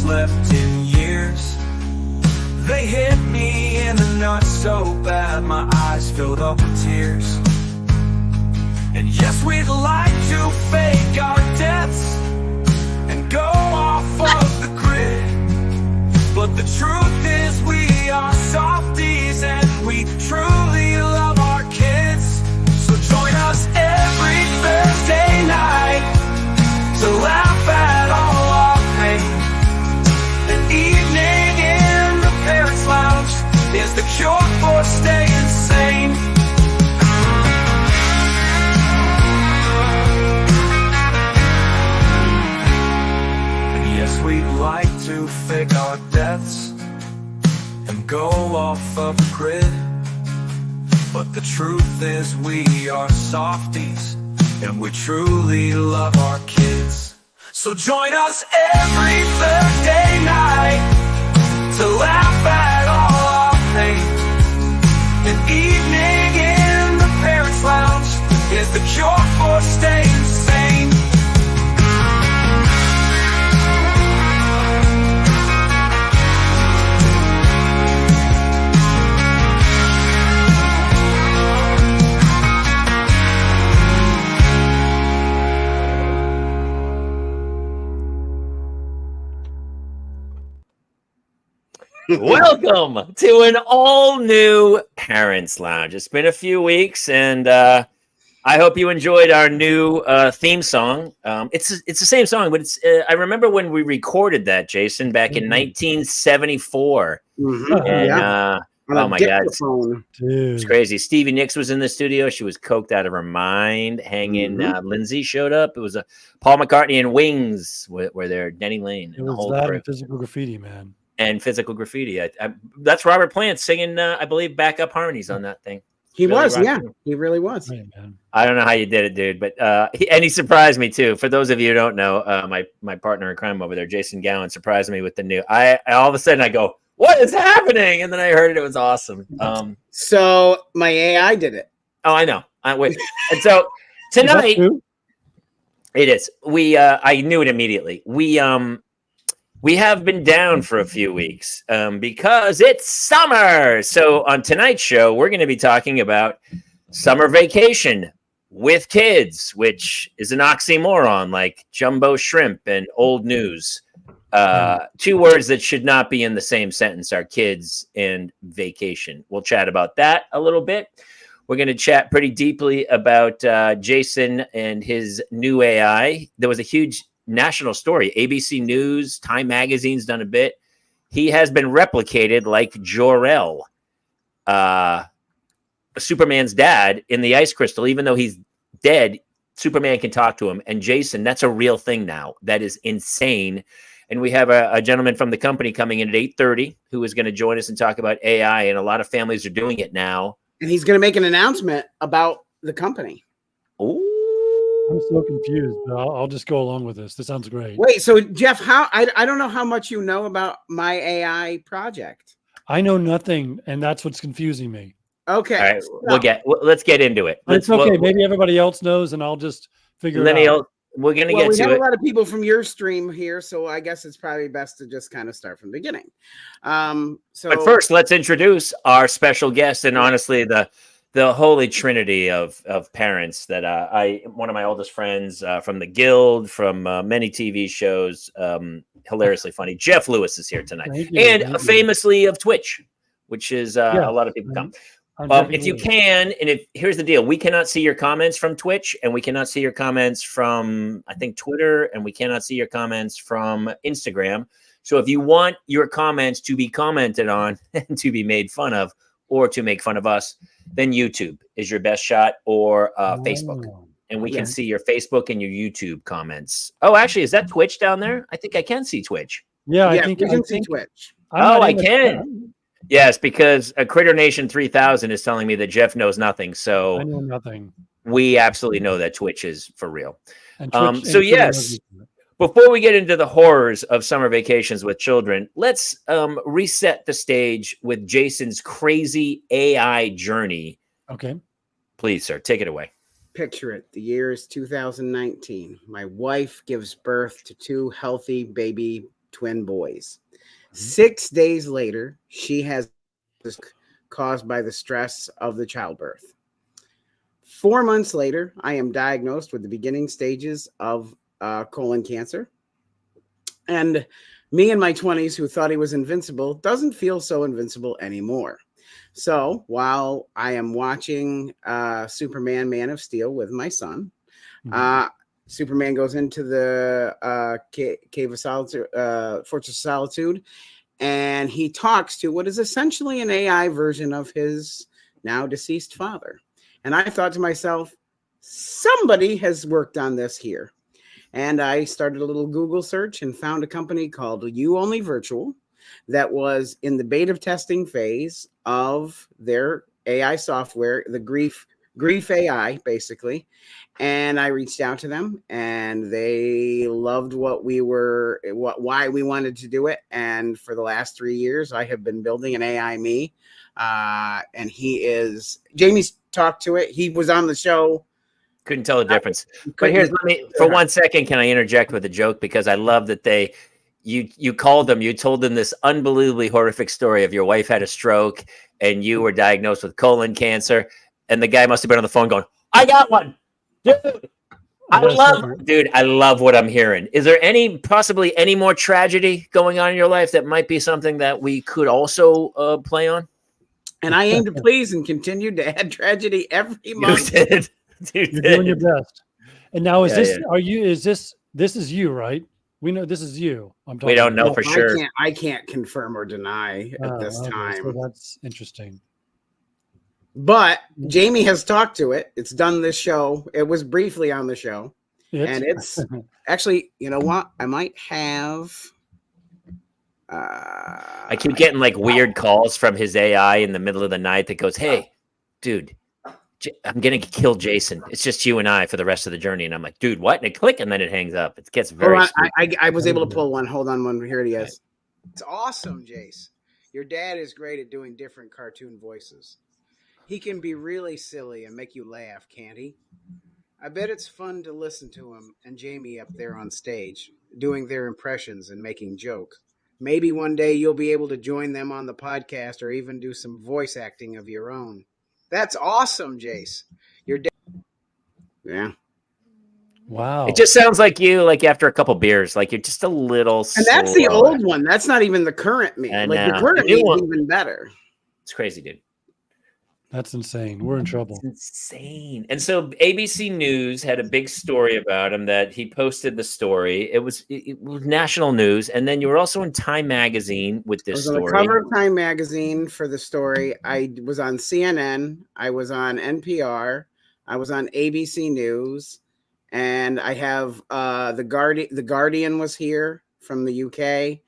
slept in years. They hit me in the nuts so bad my eyes filled up with tears. And yes, we'd like to fake our deaths and go off of the grid, but the truth is we are softies and we truly love our kids. So join us every Thursday night to laugh at all our pain. An evening in the Parents Lounge is the cure for staying sane. Yes, we'd like to fake our deaths and go off of the grid, but the truth is we are softies and we truly love our kids. So join us every Thursday night to laugh at all our pain. An evening in the Parents Lounge is the cure for staying sane. Welcome to an all-new Parents Lounge. It's been a few weeks, and I hope you enjoyed our new theme song. It's the same song, but it's I remember when we recorded that, Jason, back in 1974. Mm-hmm. And oh my God, it's crazy. Stevie Nicks was in the studio. She was coked out of her mind. Hanging Lindsay showed up. It was Paul McCartney and Wings were there. Denny Lane. It was that and Physical Graffiti, man. And Physical Graffiti. That's Robert Plant singing, I believe, backup harmonies on that thing. He really was, yeah. He really was. Right, man. I don't know how you did it, dude, but he surprised me too. For those of you who don't know, my partner in crime over there, Jason Gowan, surprised me with the new. I all of a sudden I go, "What is happening?" And then I heard it. It was awesome. So my AI did it. Oh, I know. Wait, and so tonight it is. I knew it immediately. We have been down for a few weeks because it's summer. So on tonight's show, we're going to be talking about summer vacation with kids, which is an oxymoron like jumbo shrimp and old news. Two words that should not be in the same sentence are kids and vacation. We'll chat about that a little bit. We're going to chat pretty deeply about Jason and his new AI. There was a huge national story. ABC News, Time Magazine's done a bit. He has been replicated like Jor-El, Superman's dad, in the Ice Crystal. Even though he's dead, Superman can talk to him. And Jason, that's a real thing now. That is insane. And we have a gentleman from the company coming in at 8:30 who is going to join us and talk about AI. And a lot of families are doing it now. And he's going to make an announcement about the company. Ooh. I'm so confused, but I'll just go along with this. This sounds great. Wait, so Jeff, I don't know how much you know about my AI project. I know nothing, and that's what's confusing me. Okay. All right, let's get into it. It's okay. Maybe everybody else knows, and I'll just figure it out. We're going to get to it. We have a lot of people from your stream here, so I guess it's probably best to just kind of start from the beginning. But first, let's introduce our special guest, and honestly, the holy trinity of parents that one of my oldest friends from the Guild, from many TV shows, hilariously funny. Jeff Lewis is here tonight, and famously of Twitch, which is a lot of people come. If you can, and here's the deal: we cannot see your comments from Twitch, and we cannot see your comments from, I think, Twitter, and we cannot see your comments from Instagram. So if you want your comments to be commented on and to be made fun of, or to make fun of us, then YouTube is your best shot, or Facebook. And we can see your Facebook and your YouTube comments. Oh, actually, is that Twitch down there? I think I can see Twitch. Yeah, I think you can see Twitch. I can. Yes, because Critter Nation 3000 is telling me that Jeff knows nothing. So I know nothing. We absolutely know that Twitch is for real. So yes, before we get into the horrors of summer vacations with children, let's reset the stage with Jason's crazy AI journey. Okay. Please, sir, take it away. Picture it. The year is 2019. My wife gives birth to two healthy baby twin boys. 6 days later, she has caused by the stress of the childbirth. 4 months later, I am diagnosed with the beginning stages of colon cancer. And me in my 20s, who thought he was invincible, doesn't feel so invincible anymore. So while I am watching Superman Man of Steel with my son, Superman goes into the Cave of Solitude, Fortress of Solitude, and he talks to what is essentially an AI version of his now deceased father. And I thought to myself, somebody has worked on this here. And I started a little Google search and found a company called You Only Virtual that was in the beta testing phase of their AI software, the Grief AI, basically. And I reached out to them, and they loved why we wanted to do it. And for the last 3 years, I have been building an AI me. And Jamie's talked to it. He was on the show. Couldn't tell the difference. But here's, for 1 second, can I interject with a joke? Because I love that you called them, you told them this unbelievably horrific story of your wife had a stroke and you were diagnosed with colon cancer. And the guy must have been on the phone going, I got one, dude. I love what I'm hearing. Is there possibly any more tragedy going on in your life that might be something that we could also play on? And I aim to please and continue to add tragedy every month. You did. You're doing your best. And now this is you, right? We know this is you. We don't know for sure. I can't confirm or deny at this time. So that's interesting. But Jamie has talked to it. It's done this show. It was briefly on the show. And it's actually, you know what? I might have. I keep getting like weird calls from his AI in the middle of the night that goes, hey, dude, I'm going to kill Jason. It's just you and I for the rest of the journey. And I'm like, dude, what? And it click, and then it hangs up. It gets very I was able to pull one. Hold on one. Here it is. It's awesome, Jace. Your dad is great at doing different cartoon voices. He can be really silly and make you laugh, can't he? I bet it's fun to listen to him and Jamie up there on stage, doing their impressions and making jokes. Maybe one day you'll be able to join them on the podcast or even do some voice acting of your own. That's awesome, Jace. Your dad. Yeah. Wow. It just sounds like you, like after a couple beers, like you're just a little And that's the old one. That's not even the current me. Like the current me is even better. It's crazy, dude. That's insane. We're in trouble. It's insane. And so ABC News had a big story about him that he posted the story. It was national news. And then you were also in Time Magazine with this story. I was on the cover of Time Magazine for the story. I was on CNN. I was on NPR. I was on ABC News. And I have The Guardian was here from the UK.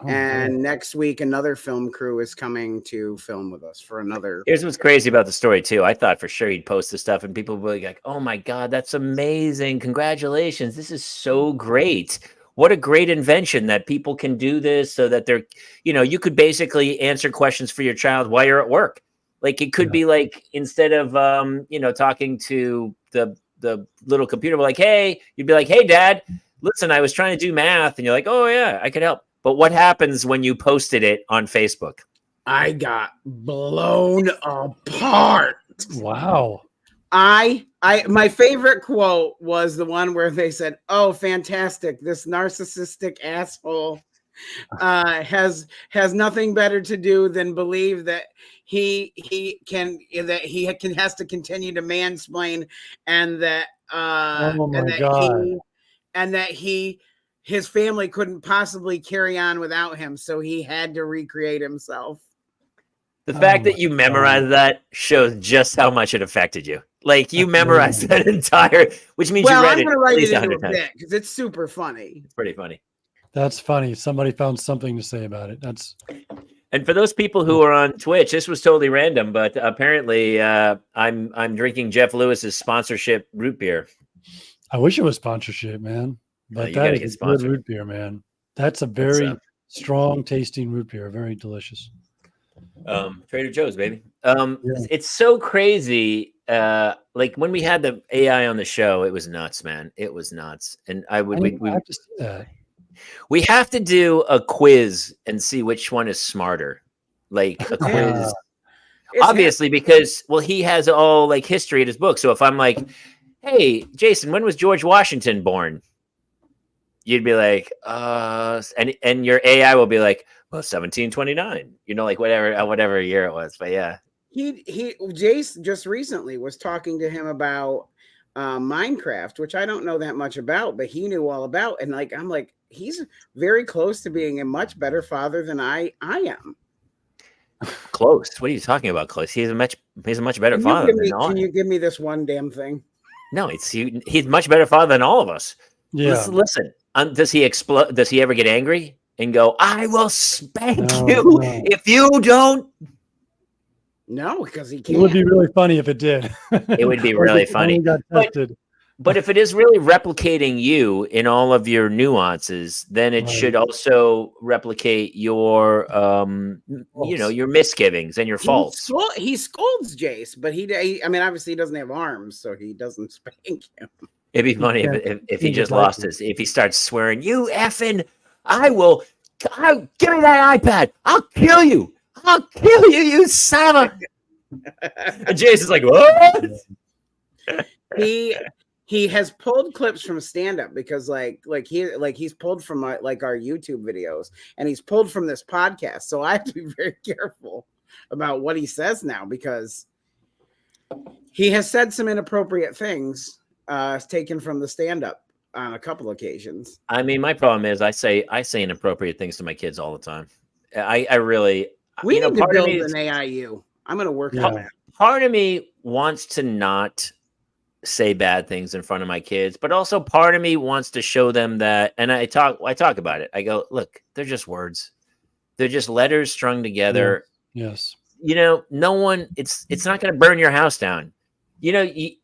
And next week, another film crew is coming to film with us for another. Here's what's crazy about the story, too. I thought for sure he'd post this stuff and people would be like, oh, my God, that's amazing. Congratulations. This is so great. What a great invention that people can do this so that they're, you could basically answer questions for your child while you're at work. Like it could be like instead of, talking to the little computer, like, hey, you'd be like, hey, Dad, listen, I was trying to do math. And you're like, oh, yeah, I could help. But what happens when you posted it on Facebook? I got blown apart. Wow. My favorite quote was the one where they said, oh, fantastic. This narcissistic asshole has nothing better to do than believe that he has to continue to mansplain and that his family couldn't possibly carry on without him, so he had to recreate himself. The fact that you memorized that shows just how much it affected you. Like you memorized that entire, which means you read it. I'm going to write it into a bit because it's super funny. It's pretty funny. That's funny. Somebody found something to say about it. And for those people who are on Twitch, this was totally random, but apparently I'm drinking Jeff Lewis's sponsorship root beer. I wish it was sponsorship, man. But that is a good root beer, man. That's a very strong tasting root beer. Very delicious. Trader Joe's, baby. It's so crazy. Like when we had the AI on the show, it was nuts, man. It was nuts. And I have to see that. We have to do a quiz and see which one is smarter. Like a quiz. Obviously, because he has all like history in his book. So if I'm like, hey, Jason, when was George Washington born? You'd be like, and your AI will be like, well, 1729. Like whatever year it was. But yeah. Jace just recently was talking to him about Minecraft, which I don't know that much about, but he knew all about. And like, I'm like, he's very close to being a much better father than I am. Close. What are you talking about? Close. He's a much better father than all. Can you give me this one damn thing? No, he's much better father than all of us. Yeah. Listen. Does he explode? Does he ever get angry and go, "I will spank you if you don't"? No, because he can't. It would be really funny if it did. It would be really funny. But if it is really replicating you in all of your nuances, then it should also replicate your, your misgivings and your faults. He scolds Jace, but I mean, obviously he doesn't have arms, so he doesn't spank him. It'd be funny if he just lost if he starts swearing, "You effing, I'll give me that iPad. I'll kill you. I'll kill you, you son of a..." And Jason's like, "What?" He has pulled clips from stand-up because he's pulled from our YouTube videos, and he's pulled from this podcast. So I have to be very careful about what he says now, because he has said some inappropriate things taken from the stand-up on a couple occasions. I mean, my problem is I say inappropriate things to my kids all the time. I really we need to build an AIU. I'm going to work on that. Part of me wants to not say bad things in front of my kids, but also part of me wants to show them that, and I talk about it. I go, look, they're just words. They're just letters strung together. Yes. No one, it's not going to burn your house down.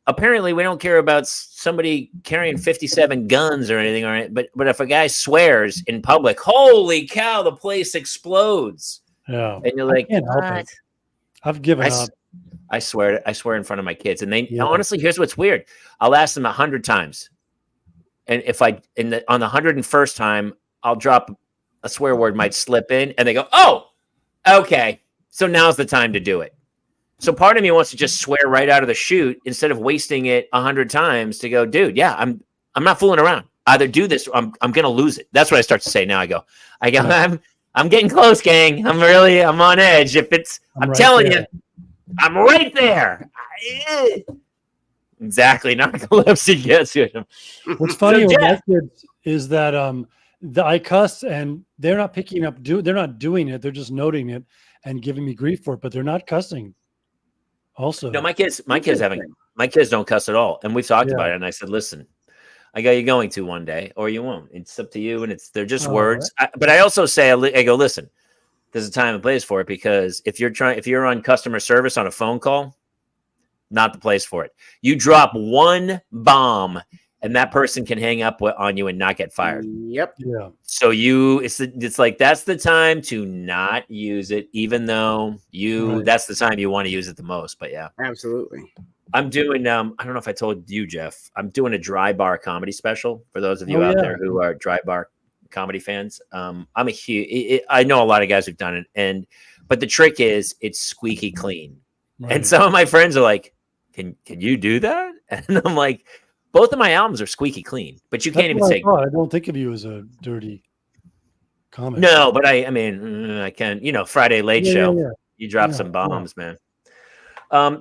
Apparently we don't care about somebody carrying 57 guns or anything, all right? But if a guy swears in public, holy cow, the place explodes. Yeah. And you're like, what? I've given up. I swear in front of my kids. And they honestly, here's what's weird. I'll ask them 100 times. And if on the 101st time, I'll drop a swear word, might slip in, and they go, "Oh, okay. So now's the time to do it." So part of me wants to just swear right out of the chute instead of wasting it 100 times to go, dude, yeah, I'm not fooling around. Either do this or I'm going to lose it. That's what I start to say now. I go, I'm getting close, gang. I'm on edge. I'm telling you, I'm right there. Exactly. Narcolepsy gets you. What's funny with my kids is that I cuss and they're not picking up. They're not doing it. They're just noting it and giving me grief for it, but they're not cussing. Also, no, my kids don't cuss at all, and we've talked about it. And I said, listen, I go, you're going to one day, or you won't. It's up to you, and they're just words. Right. But I also say, I go, listen, there's a time and place for it, because if you're on customer service on a phone call, not the place for it. You drop one bomb, and that person can hang up on you and not get fired. Yep. Yeah. So it's like, that's the time to not use it, even though that's the time you want to use it the most. But yeah, absolutely. I'm doing, I don't know if I told you, Jeff, I'm doing a dry bar comedy special for those of you out there who are dry bar comedy fans. I'm a huge, I know a lot of guys who've done it, but the trick is it's squeaky clean. Right. And some of my friends are like, can you do that? And I'm like, both of my albums are squeaky clean, but you can't even say. I don't think of you as a dirty comic. No, but I mean, I can. Friday Late Show. Yeah. You drop some bombs, man.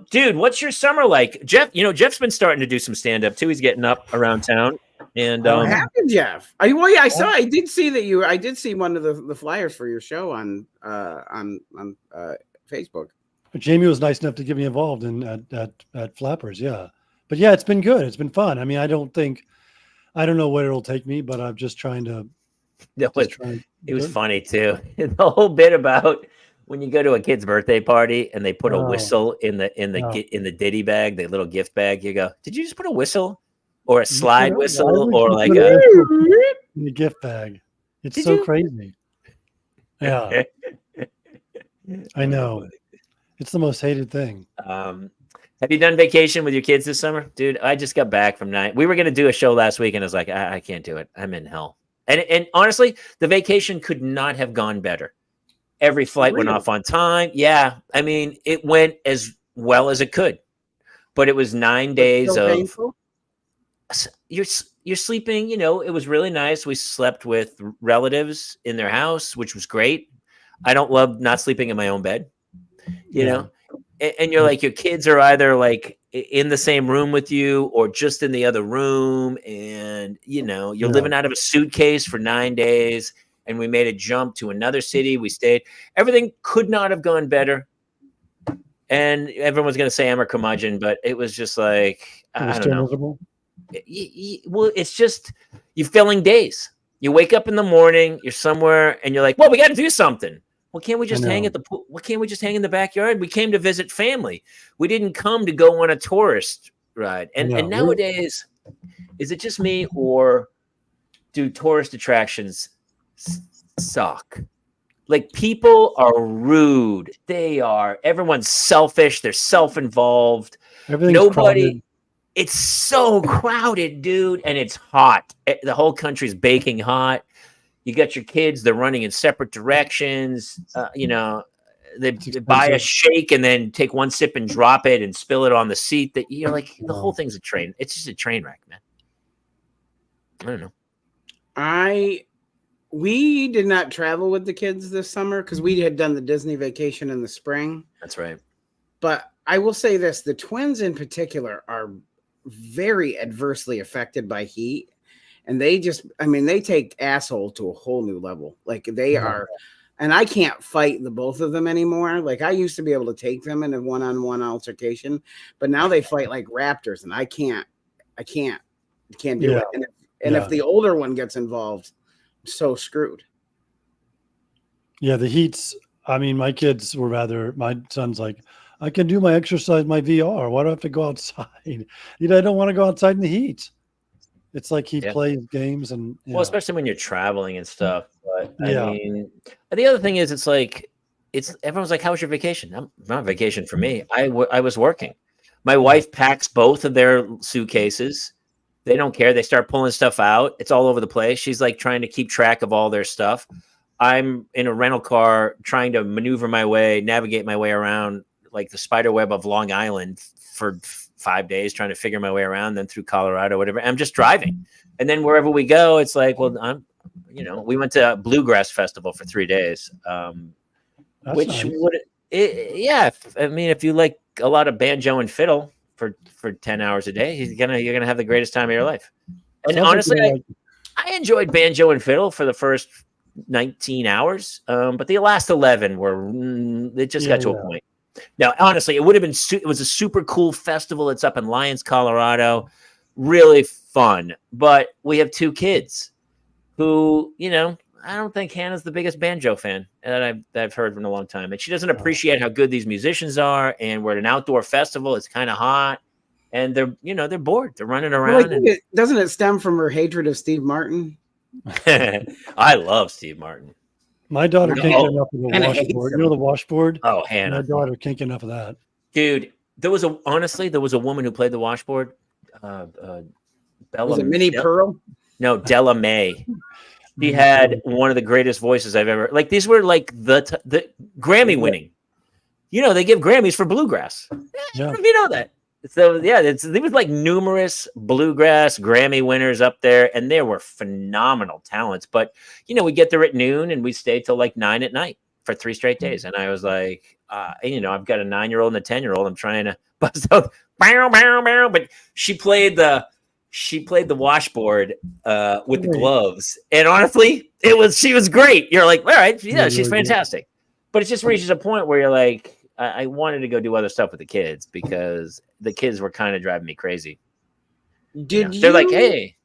Dude, what's your summer like, Jeff? Jeff's been starting to do some stand up too. He's getting up around town, and what happened, Jeff? I saw. I did see that you. I did see one of the flyers for your show on Facebook. But Jamie was nice enough to get me involved at Flappers. Yeah. But yeah, it's been good. It's been fun. I mean, I don't know where it'll take me, but I'm just trying to. It was funny too. The whole bit about when you go to a kid's birthday party and they put a whistle in the ditty bag, the little gift bag. You go, did you just put a whistle or a slide whistle or like a in the gift bag? It's crazy. Yeah, I know. It's the most hated thing. Have you done vacation with your kids this summer? Dude, I just got back from night. We were going to do a show last week, and I was like, I can't do it. I'm in hell. And honestly, the vacation could not have gone better. Every flight went off on time. Yeah. I mean, it went as well as it could, but it was 9 days of painful? you're sleeping, it was really nice. We slept with relatives in their house, which was great. I don't love not sleeping in my own bed, you know, and you're like, your kids are either like in the same room with you or just in the other room. And, you're living out of a suitcase for 9 days. And we made a jump to another city. We stayed. Everything could not have gone better. And everyone's going to say I'm a curmudgeon, but it was just like, I don't know. Miserable. Well, it's just you're filling days. You wake up in the morning, you're somewhere, and you're like, well, we got to do something. Well, can't we just hang at the pool? Well, can't we just hang in the backyard? We came to visit family. We didn't come to go on a tourist ride. And nowadays, is it just me, or do tourist attractions suck? Like, people are rude. Everyone's selfish. They're self-involved. Crowded. It's so crowded, dude. And it's hot. The whole country's baking hot. You got your kids, they're running in separate directions. They buy a shake and then take one sip and drop it and spill it on the seat. That you're like, the whole thing's a train. It's just a train wreck, man. I don't know. We did not travel with the kids this summer because we had done the Disney vacation in the spring. That's right. But I will say this, the twins in particular are very adversely affected by heat. And they take asshole to a whole new level. Like they are, and I can't fight the both of them anymore. Like I used to be able to take them in a one-on-one altercation, but now they fight like raptors, and I can't do it. And if the older one gets involved, I'm so screwed. Yeah, the heats. I mean, my son's like, I can do my exercise, my VR. Why do I have to go outside? I don't want to go outside in the heat. It's like he plays games and especially when you're traveling and stuff. But I mean, the other thing is, it's like everyone's like, "How was your vacation?" Not a vacation for me. I was working. My wife packs both of their suitcases. They don't care. They start pulling stuff out. It's all over the place. She's like trying to keep track of all their stuff. I'm in a rental car trying to navigate my way around like the spider web of Long Island for 5 days, trying to figure my way around, then through Colorado, whatever. I'm just driving. And then wherever we go, it's like, well, we went to a bluegrass festival for 3 days. Which nice. I mean, if you like a lot of banjo and fiddle for 10 hours a day, you're going to have the greatest time of your life. And honestly, I enjoyed banjo and fiddle for the first 19 hours. But the last 11 it just got to a point. Now, honestly, it would have been. It was a super cool festival. It's up in Lyons, Colorado. Really fun. But we have 2 kids who, I don't think Hannah's the biggest banjo fan that I've heard in a long time, and she doesn't appreciate how good these musicians are. And we're at an outdoor festival. It's kind of hot, and they're bored. They're running around. Well, doesn't it stem from her hatred of Steve Martin? I love Steve Martin. My daughter can't get enough of the washboard. The washboard? Oh, Hannah. My daughter can't get enough of that. Dude, there was a woman who played the washboard. Bella, was it Minnie Pearl? No, Della May. She had one of the greatest voices I've ever. Like, these were like the Grammy winning. They give Grammys for bluegrass. Yeah. You know that. So there was like numerous bluegrass Grammy winners up there, and there were phenomenal talents. But we get there at noon and we stay till like 9 at night for 3 straight days. And I was like, I've got a 9-year-old and a 10-year-old. I'm trying to bust out, but she played the washboard with the gloves, and honestly, she was great. You're like, all right, she's fantastic. But it just reaches a point where you're like, I wanted to go do other stuff with the kids because the kids were kind of driving me crazy. They're like, hey,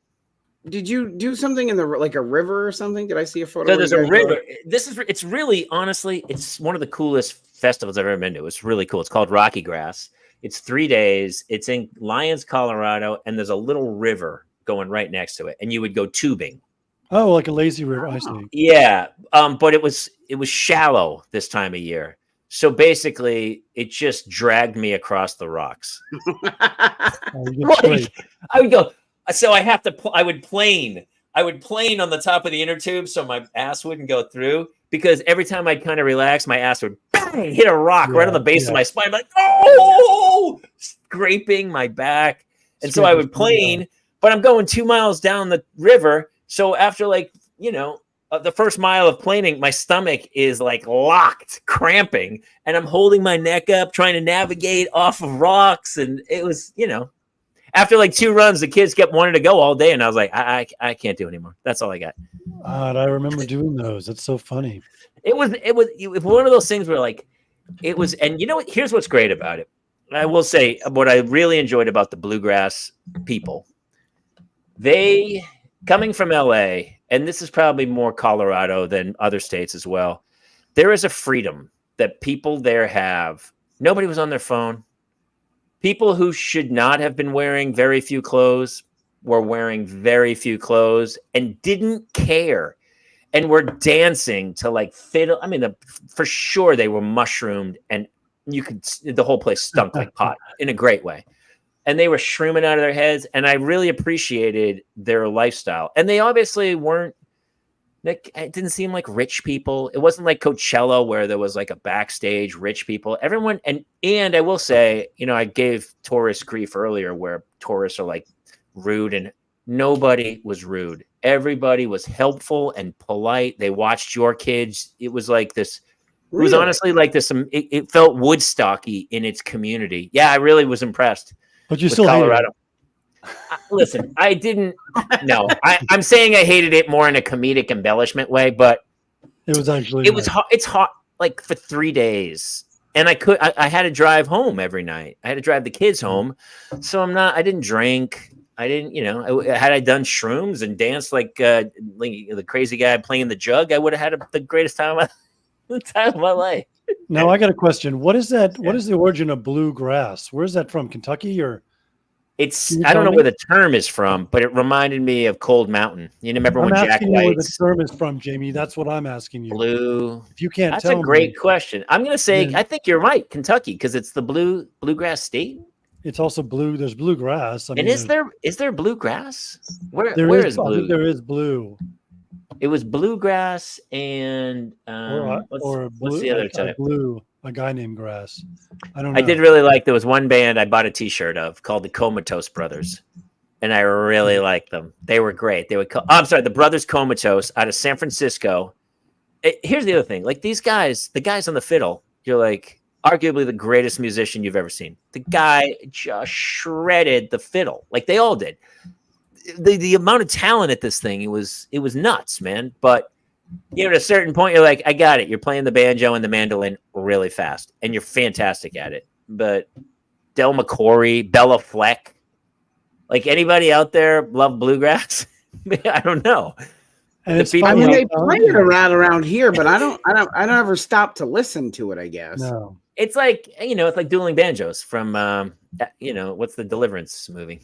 did you do something in a river or something? Did I see a photo? So there's a river. It's really, honestly, it's one of the coolest festivals I've ever been to. It's really cool. It's called Rocky Grass. It's 3 days. It's in Lyons, Colorado, and there's a little river going right next to it, and you would go tubing. Oh, like a lazy river, I see. Yeah, but it was shallow this time of year. So basically, it just dragged me across the rocks. I would go. So I would plane I would plane on the top of the inner tube so my ass wouldn't go through, because every time I'd kind of relax, my ass would bang, hit a rock right on the base of my spine. I'm like, oh, scraping my back. And so I would plane, but I'm going 2 miles down the river. So after like, the first mile of planing, my stomach is like locked, cramping, and I'm holding my neck up, trying to navigate off of rocks. And it was, after like 2 runs, the kids kept wanting to go all day. And I was like, I can't do anymore. That's all I got. I remember doing those. That's so funny. It was one of those things where like, it was, and here's what's great about it. I will say what I really enjoyed about the bluegrass people. They, coming from LA, and this is probably more Colorado than other states as well, there is a freedom that people there have. Nobody was on their phone. People who should not have been wearing very few clothes were wearing very few clothes and didn't care, and were dancing to like fiddle. I mean, for sure they were mushroomed, and the whole place stunk like pot in a great way. And they were shrooming out of their heads, and I really appreciated their lifestyle. And they obviously weren't, it didn't seem like rich people. It wasn't like Coachella where there was like a backstage rich people. Everyone, and I will say, I gave tourists grief earlier where tourists are like rude, and nobody was rude. Everybody was helpful and polite. They watched your kids. It was like this. It was honestly like this. It felt Woodstocky in its community. Yeah, I really was impressed. But you still Colorado. Listen, I didn't. No, I'm saying I hated it more in a comedic embellishment way, but it was actually. It was hot. It's hot like for 3 days, and I had to drive home every night. I had to drive the kids home, so I didn't drink. I didn't, had I done shrooms and danced like the crazy guy playing the jug, I would have had the greatest time of my life. Now I got a question. What is that? What is the origin of bluegrass? Where's that from? Kentucky or? I don't know where the term is from, but it reminded me of Cold Mountain. You remember when Jack White? Where the term is from, Jamie? That's what I'm asking you. Blue. If you can't that's tell a great question. I'm going to say I think you're right, Kentucky, because it's the bluegrass state. It's also blue. There's bluegrass. And is there bluegrass? Where is blue? I think there is blue. It was bluegrass and what's the other type? A guy named Grass. I don't know. I did really like, there was one band I bought a t-shirt of called the Comatose Brothers. And I really liked them. They were great. They would the Brothers Comatose out of San Francisco. Here's the other thing. Like the guys on the fiddle, you're like arguably the greatest musician you've ever seen. The guy just shredded the fiddle. Like they all did. The amount of talent at this thing, it was nuts, man. But at a certain point, you're like, I got it. You're playing the banjo and the mandolin really fast, and you're fantastic at it. But Del McCoury, Bella Fleck, like anybody out there love bluegrass? I don't know. And they play it around here, but I don't ever stop to listen to it, I guess. No. It's like, it's like dueling banjos from, what's the Deliverance movie?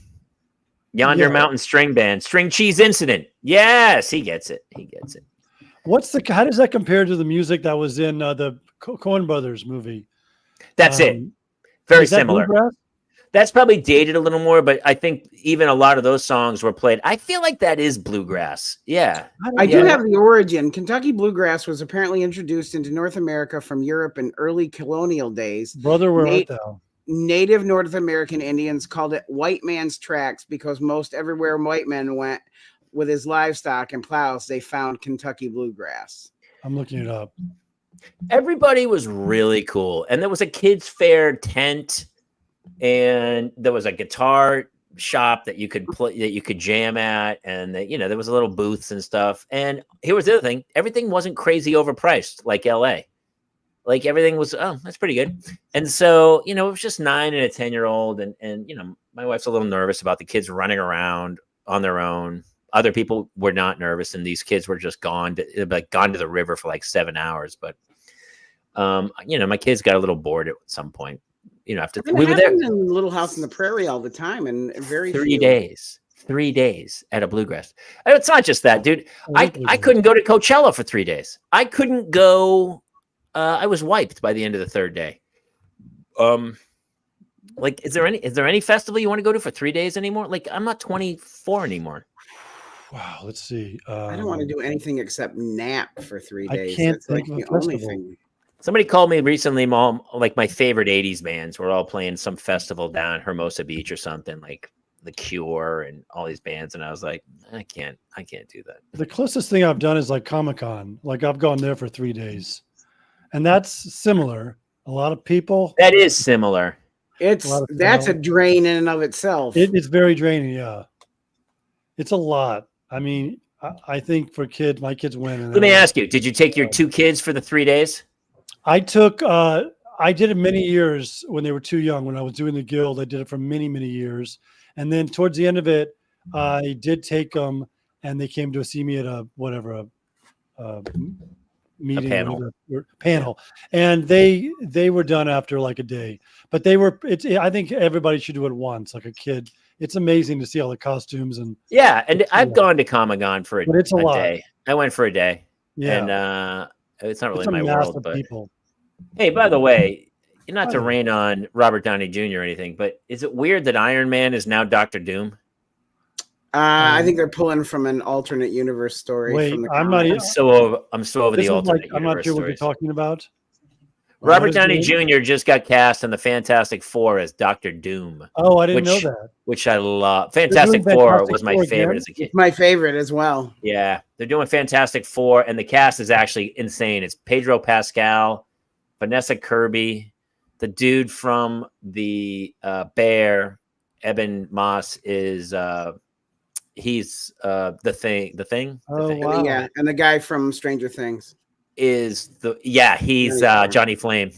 Yonder Mountain String Band, String Cheese Incident. Yes, he gets it. How does that compare to the music that was in the Coen Brothers movie? That's it. Very similar. That's probably dated a little more, but I think even a lot of those songs were played. I feel like that is bluegrass. Yeah. I do have the origin. Kentucky bluegrass was apparently introduced into North America from Europe in early colonial days. Brother, where art thou? Native North American Indians called it white man's tracks because most everywhere white men went with his livestock and plows, they found Kentucky bluegrass. I'm looking it up. Everybody was really cool. And there was a kids' fair tent, and there was a guitar shop that you could play, that you could jam at, and there was a little booths and stuff. And here was the other thing: everything wasn't crazy overpriced like LA. Like everything was, that's pretty good. And so, it was just 9 and a 10-year-old, and my wife's a little nervous about the kids running around on their own. Other people were not nervous, and these kids were just gone to the river for like 7 hours. But my kids got a little bored at some point. After we were there in Little House on the Prairie all the time, and very 3 days. 3 days at a bluegrass. It's not just that, dude. I couldn't go to Coachella for 3 days. I couldn't go. I was wiped by the end of the third day. Like, is there any festival you want to go to for 3 days anymore? Like, I'm not 24 anymore. Wow, let's see. I don't want to do anything except nap for 3 I days. can't That's like think of a the only festival. thing. Somebody called me recently, Mom, like my favorite 80s bands were all playing some festival down Hermosa Beach or something, like The Cure and all these bands. And I was like, I can't do that. The closest thing I've done is like Comic-Con. Like I've gone there for 3 days. And that's similar. A lot of people. That is similar. That's a drain in and of itself. It's very draining, yeah. It's a lot. I mean, I think for kids, my kids win. Let me ask you, did you take your 2 kids for the 3 days? I took, I did it many years when they were too young. When I was doing the Guild, I did it for many, many years. And then towards the end of it, I did take them, and they came to see me at a meeting, or panel, and they were done after like a day. But I think everybody should do it once, like a kid. It's amazing to see all the costumes and I've gone to Comic-Con for a day. I went for a day. Yeah, and it's not really my world, but people. Hey, by the way, not to rain on Robert Downey Jr. or anything, but is it weird that Iron Man is now Dr. Doom? I think they're pulling from an alternate universe story. Wait, from the I'm so over the alternate universe. I'm not sure what you're talking about. Robert Downey Jr. just got cast in the Fantastic Four as Dr. Doom. Oh, I didn't know that. Which I love. Fantastic Four was my favorite as a kid. It's my favorite as well. Yeah, they're doing Fantastic Four, and the cast is actually insane. It's Pedro Pascal, Vanessa Kirby, the dude from the Bear, Eben Moss is he's the thing. Oh, wow. Yeah, and the guy from Stranger Things is he's Johnny Flame.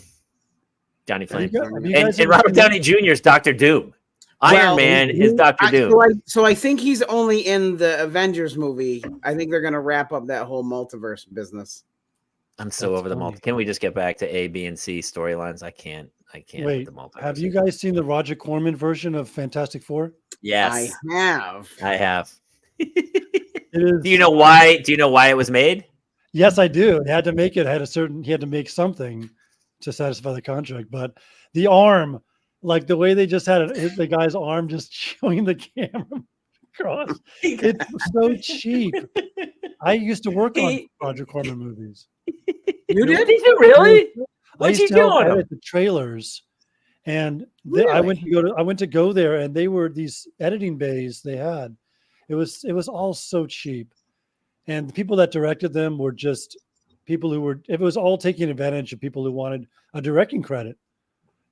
Johnny Flame. And Robert Downey Jr. is Dr. Doom. Iron Man is Dr. Doom. So I think he's only in the Avengers movie. I think they're going to wrap up that whole multiverse business. I'm so over the multiverse. Can we just get back to A, B, and C storylines? I can't. Wait, have you guys seen the Roger Corman version of Fantastic Four? Yes, I have. Do you know why? Do you know why it was made? Yes, I do. He had to make it. He had to make something to satisfy the contract. But the arm, like the way they just had the guy's arm just showing the camera across, it's so cheap. I used to work on Roger Corman movies. You did? Did you really? What'd you do on them? The trailers, and really? I went to go there, and they were these editing bays they had. It was all so cheap, and the people that directed them were just people who were. It was all taking advantage of people who wanted a directing credit.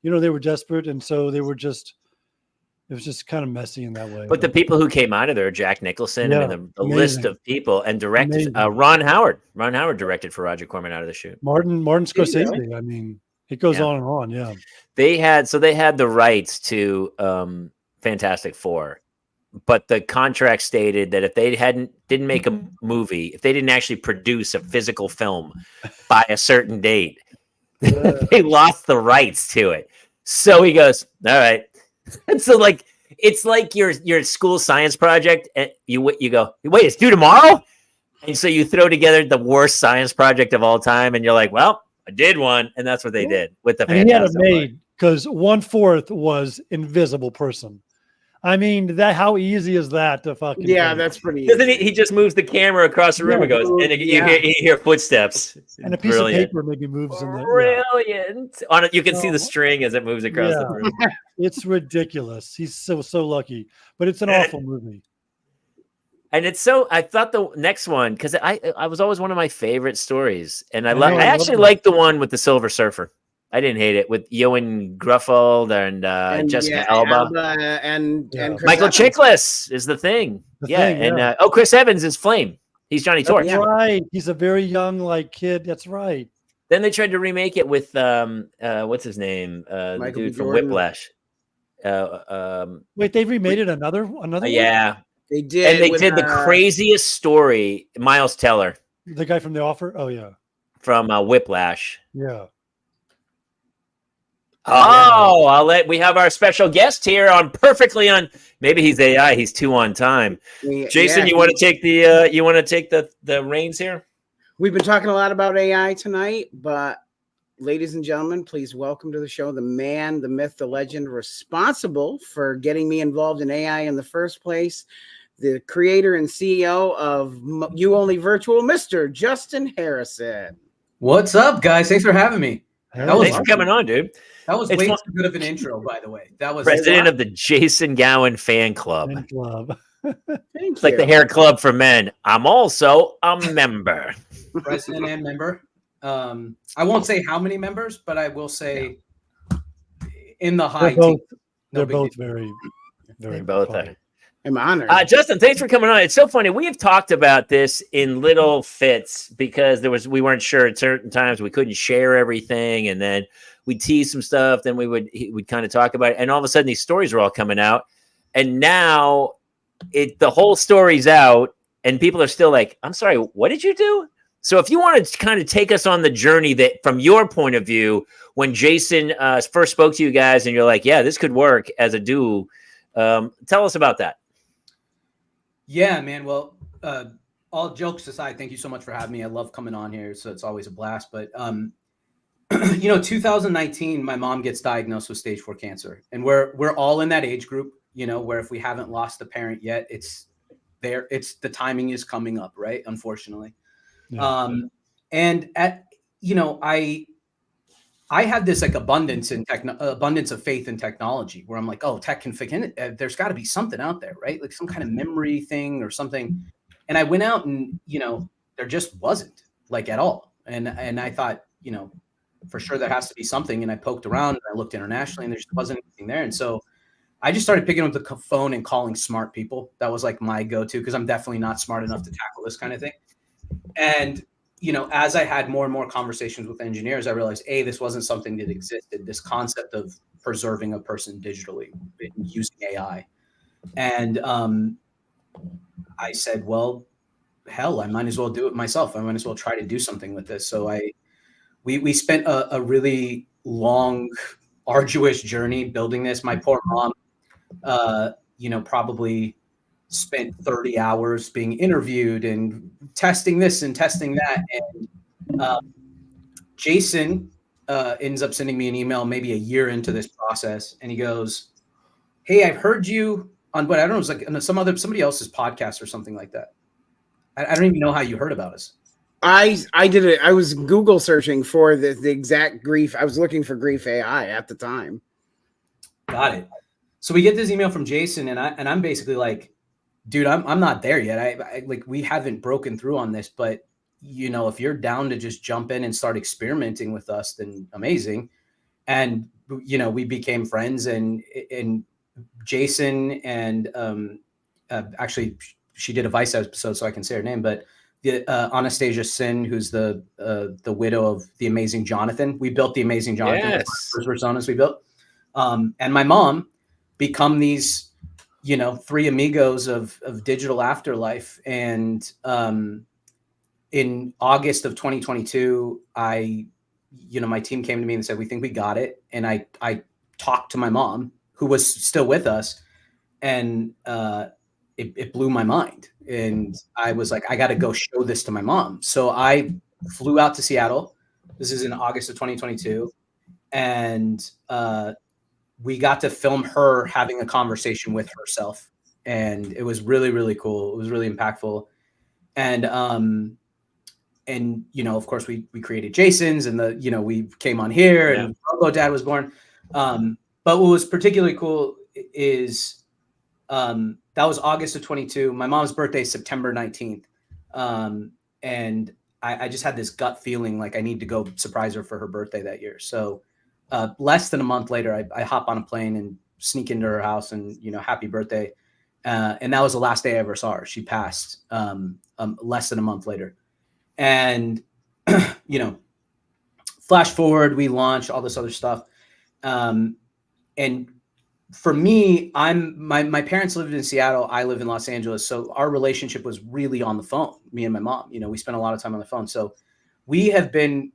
You know, they were desperate, and so they were just. It was just kind of messy in that way. But the people who came out of there, Jack Nicholson, and the list of people, and directed Ron Howard. Ron Howard directed for Roger Corman out of the shoot. Martin Scorsese. I mean, it goes on and on. Yeah. They had the rights to Fantastic Four, but the contract stated that if they didn't make a movie, if they didn't actually produce a physical film by a certain date, they lost the rights to it. So he goes, all right. And so, like, it's like your school science project, and you go, wait, it's due tomorrow, and so you throw together the worst science project of all time, and you're like, well, I did one, and that's what they did with the. And he had it made because 1/4 was Invisible Person. I mean, how easy is that to fucking? Yeah, that's pretty easy. Doesn't he just moves the camera across the room and goes, and you hear footsteps, and a piece of paper maybe moves in the. Brilliant. On it, you can see the string as it moves across the room. It's ridiculous. He's so lucky, but it's an awful movie. And it's so. I thought the next one, because I was always one of my favorite stories, and I actually like the one with the Silver Surfer. I didn't hate it with Ewan Gruffald and Jessica Alba and Michael Chiklis is the thing. And Chris Evans is Flame. He's Johnny Torch. That's right. He's a very young kid. That's right. Then they tried to remake it with what's his name? The dude from Whiplash. Wait, they remade it another one? Yeah, they did, and they did the craziest story. Miles Teller, the guy from The Offer. Oh yeah, from Whiplash. Yeah. Oh, we have our special guest here on Perfectly On. Maybe he's AI. He's too on time. Jason, you want to take the reins here? We've been talking a lot about AI tonight, but ladies and gentlemen, please welcome to the show the man, the myth, the legend responsible for getting me involved in AI in the first place, the creator and CEO of You Only Virtual, Mr. Justin Harrison. What's up, guys? Thanks for having me. Thanks for coming on, dude. That was way too good of an intro, by the way. That was president of the Jason Gowan fan club. It's like the hair club for men. I'm also a member. President and member. I won't say how many members, but I will say in the high. They're both very, very both. I'm honored. Justin, thanks for coming on. It's so funny. We have talked about this in little fits because we weren't sure at certain times we couldn't share everything, and then we'd tease some stuff. Then we'd kind of talk about it, and all of a sudden these stories are all coming out, and now the whole story's out, and people are still like, "I'm sorry, what did you do?" So if you want to kind of take us on the journey that, from your point of view, when Jason first spoke to you guys, and you're like, "Yeah, this could work as a duo," tell us about that. Yeah, man. Well, all jokes aside, thank you so much for having me. I love coming on here, so it's always a blast. But 2019, my mom gets diagnosed with stage 4 cancer, and we're all in that age group, where if we haven't lost a parent yet, it's the timing is coming up, right? Unfortunately, yeah. And I have this like abundance of faith in technology where I'm like, oh, tech can fix it. There's got to be something out there, right? Like some kind of memory thing or something. And I went out and, there just wasn't like at all. And I thought, for sure there has to be something. And I poked around and I looked internationally and there just wasn't anything there. And so I just started picking up the phone and calling smart people. That was like my go-to because I'm definitely not smart enough to tackle this kind of thing. And as I had more and more conversations with engineers, I realized, this wasn't something that existed, this concept of preserving a person digitally using AI. And I said, well, hell, I might as well do it myself. I might as well try to do something with this. So we spent a really long, arduous journey building this. My poor mom, probably spent 30 hours being interviewed and testing this and testing that. And Jason ends up sending me an email maybe a year into this process. And he goes, hey, I've heard you on what I don't know, it was like on somebody else's podcast or something like that. I don't even know how you heard about us. I did it. I was Google searching for the exact grief. I was looking for grief AI at the time. Got it. So we get this email from Jason and I'm basically like, dude, I'm not there yet. I like, we haven't broken through on this, but if you're down to just jump in and start experimenting with us, then amazing. And, we became friends and Jason and, actually she did a Vice episode, so I can say her name, but Anastasia Sin, who's the widow of the amazing Jonathan. We built the amazing Jonathan. Yes. First personas we built. And my mom become these, 3 amigos of digital afterlife. And in August of 2022, my team came to me and said, we think we got it. And I talked to my mom, who was still with us, and it blew my mind. And I was like, I got to go show this to my mom. So I flew out to Seattle. This is in August of 2022. And we got to film her having a conversation with herself. And it was really, really cool. It was really impactful. And of course we created Jason's and we came on here and Robo Dad was born. But what was particularly cool is that was August of 22. My mom's birthday is September 19th. And I just had this gut feeling like I need to go surprise her for her birthday that year. So less than a month later, I hop on a plane and sneak into her house and, happy birthday. And that was the last day I ever saw her. She passed less than a month later. And, flash forward, we launched all this other stuff. And for me, my parents lived in Seattle. I live in Los Angeles. So our relationship was really on the phone, me and my mom. We spent a lot of time on the phone. So we have been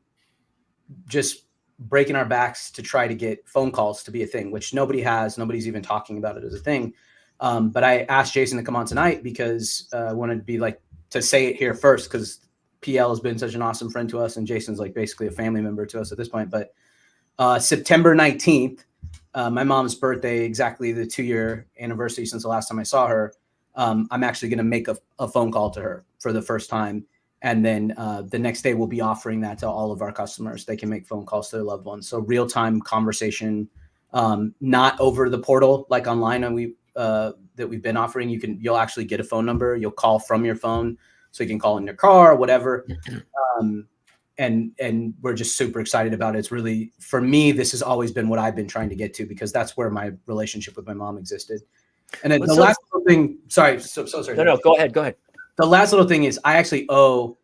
just breaking our backs to try to get phone calls to be a thing, which nobody has. Nobody's even talking about it as a thing. But I asked Jason to come on tonight because I wanted to say it here first, because PL has been such an awesome friend to us. And Jason's like basically a family member to us at this point. But September 19th, my mom's birthday, exactly the 2-year anniversary since the last time I saw her. I'm actually going to make a phone call to her for the first time. And then the next day we'll be offering that to all of our customers. They can make phone calls to their loved ones. So real-time conversation, not over the portal like online, and that we've been offering. You'll actually get a phone number. You'll call from your phone, so you can call in your car or whatever. And we're just super excited about it. It's really, for me, this has always been what I've been trying to get to, because that's where my relationship with my mom existed. And then the last little thing, sorry, so sorry. No, go ahead. The last little thing is I actually owe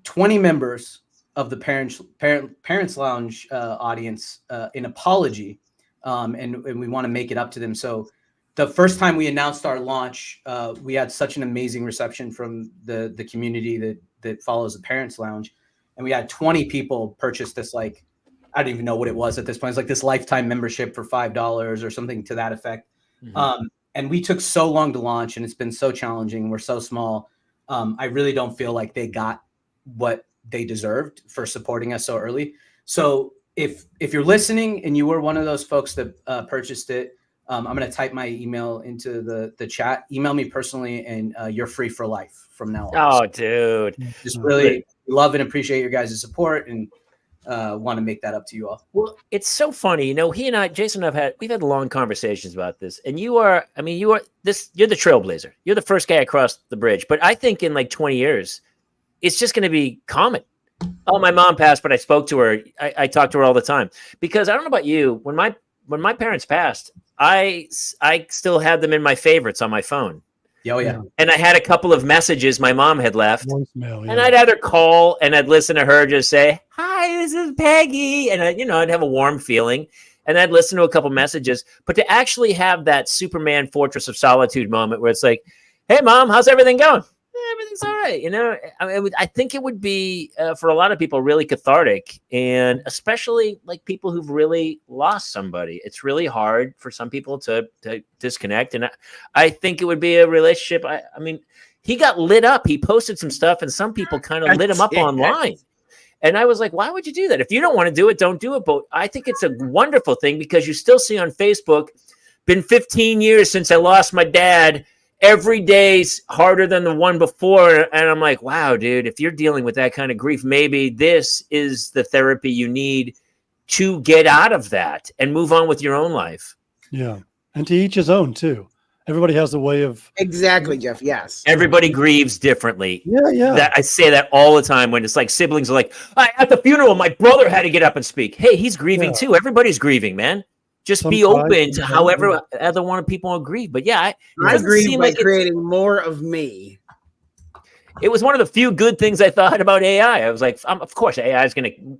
20 members of the Parents Lounge audience an apology, and we want to make it up to them. So the first time we announced our launch, we had such an amazing reception from the community that follows the Parents Lounge. And we had 20 people purchase this, like, I don't even know what it was at this point. It's like this lifetime membership for $5 or something to that effect. Mm-hmm. And we took so long to launch, and it's been so challenging. We're so small. I really don't feel like they got what they deserved for supporting us so early. So if you're listening and you were one of those folks that purchased it, I'm going to type my email into the chat. Email me personally, and you're free for life from now on. Oh, dude. Just really love and appreciate your guys' support, and want to make that up to you all. Well, it's so funny. You know, he and I, Jason and we've had long conversations about this. And you're the trailblazer. You're the first guy across the bridge. But I think in like 20 years, it's just going to be common. Oh, my mom passed, but I spoke to her. I talk to her all the time. Because I don't know about you, when my parents passed, I still had them in my favorites on my phone. Oh, yeah. And I had a couple of messages my mom had left. Voicemail, yeah. And I'd either call and I'd listen to her just say, "Hi, this is Peggy." And I'd have a warm feeling. And I'd listen to a couple messages. But to actually have that Superman Fortress of Solitude moment where it's like, "Hey, Mom, how's everything going?" Everything's all right. I think it would be, for a lot of people, really cathartic. And especially like people who've really lost somebody. It's really hard for some people to disconnect. And I think it would be a relationship. I mean, he got lit up. He posted some stuff, and some people kind of lit him up online. And I was like, why would you do that? If you don't want to do it, don't do it. But I think it's a wonderful thing, because you still see on Facebook, been 15 years since I lost my dad. Every day's harder than the one before. And I'm like, wow, dude, if you're dealing with that kind of grief, maybe this is the therapy you need to get out of that and move on with your own life. Yeah. And to each his own too. Everybody has a way of. Exactly, Jeff. Yes. Everybody grieves differently. Yeah. I say that all the time when it's like siblings are like, at the funeral, my brother had to get up and speak. Hey, he's grieving too. Everybody's grieving, man. Just be open to however other one people agree. But yeah, I agree by creating more of me. It was one of the few good things I thought about AI. I was like, of course, AI is going to,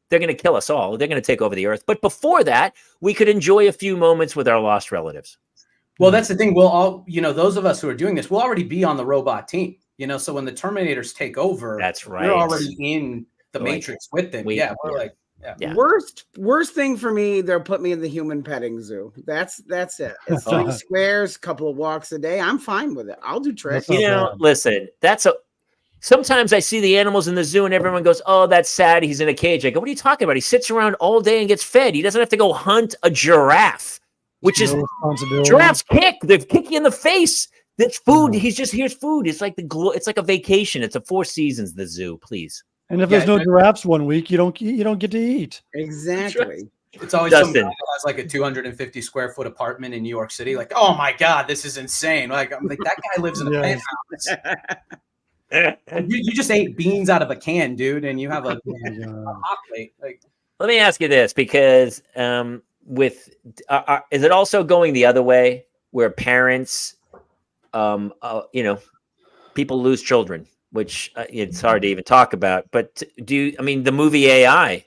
they're going to kill us all. They're going to take over the earth. But before that, we could enjoy a few moments with our lost relatives. Well, that's the thing. We'll all, those of us who are doing this, we'll already be on the robot team. So when the Terminators take over, that's right. We're already in the Matrix with them. We're like. Yeah. Worst thing for me, they'll put me in the human petting zoo. That's it. It's 3 squares, couple of walks a day. I'm fine with it. I'll do tricks. Listen, sometimes I see the animals in the zoo and everyone goes, "Oh, that's sad. He's in a cage." I go, "What are you talking about? He sits around all day and gets fed. He doesn't have to go hunt a giraffe," which is giraffes kick. They kick you in the face. That's food. Here's food. It's like it's like a vacation. It's a 4 seasons, the zoo, please. And if there's no giraffes one week, you don't get to eat. Exactly. It's always some guy that has like a 250 square foot apartment in New York City. Like, oh my God, this is insane. Like, I'm like, that guy lives in a penthouse. you just ate beans out of a can, dude, and you have a hot plate. Like, let me ask you this, because is it also going the other way where parents, people lose children? Which it's hard to even talk about. But the movie AI,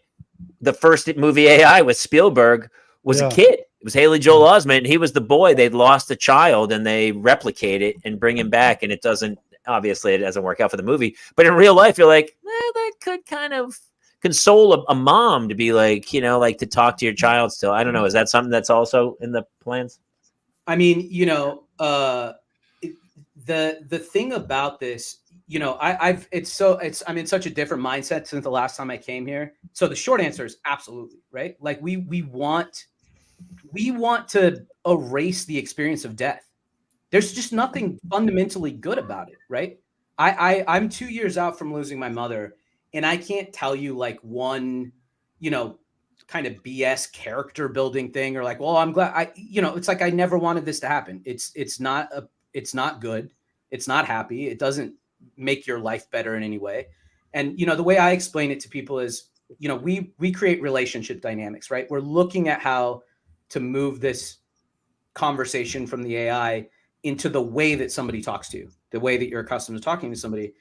the first movie AI with Spielberg was a kid. It was Haley Joel Osment. And he was the boy. They'd lost a child and they replicate it and bring him back. And it doesn't work out for the movie. But in real life, you're like, that could kind of console a mom to be like, like to talk to your child still. I don't know. Is that something that's also in the plans? I mean, the thing about this, I'm in such a different mindset since the last time I came here. So the short answer is absolutely, right? Like we want to erase the experience of death. there's just nothing fundamentally good about it, right? I'm 2 years out from losing my mother, and I can't tell you like one, kind of BS character building thing, or like, well, I'm glad it's like I never wanted this to happen. It's not good. It's not happy. It doesn't make your life better in any way. And the way I explain it to people is, we create relationship dynamics, right? We're looking at how to move this conversation from the AI into the way that somebody talks to you, the way that you're accustomed to talking to somebody.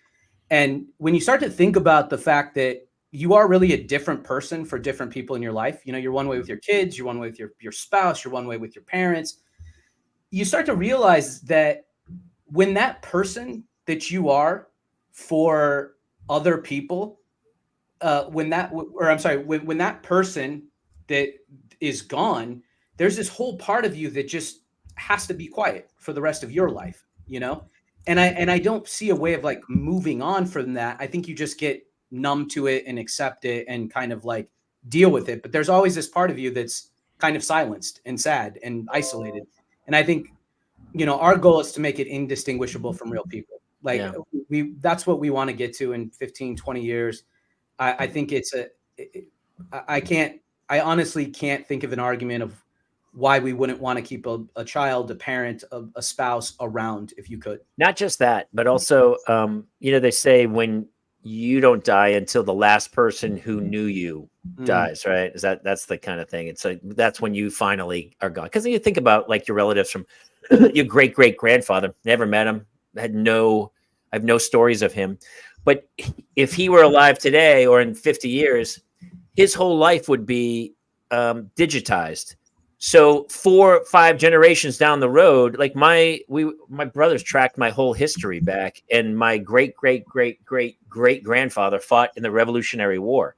And when you start to think about the fact that you are really a different person for different people in your life, you're one way with your kids, you're one way with your spouse, you're one way with your parents, you start to realize that when that person that you are for other people, when that person that is gone, there's this whole part of you that just has to be quiet for the rest of your life, and I don't see a way of like moving on from that. I think you just get numb to it and accept it and kind of like deal with it. But there's always this part of you that's kind of silenced and sad and isolated. And I think, our goal is to make it indistinguishable from real people. Like that's what we want to get to in 15, 20 years. I think I honestly can't think of an argument of why we wouldn't want to keep a child, a parent, a spouse around if you could. Not just that, but also, they say when you don't die until the last person who knew you dies, right? That's the kind of thing. It's like, that's when you finally are gone. Because you think about like your relatives from your great grandfather, never met him, I have no stories of him. But if he were alive today or in 50 years, his whole life would be digitized. So 4 or 5 generations down the road, like my brothers tracked my whole history back, and my great grandfather fought in the Revolutionary War.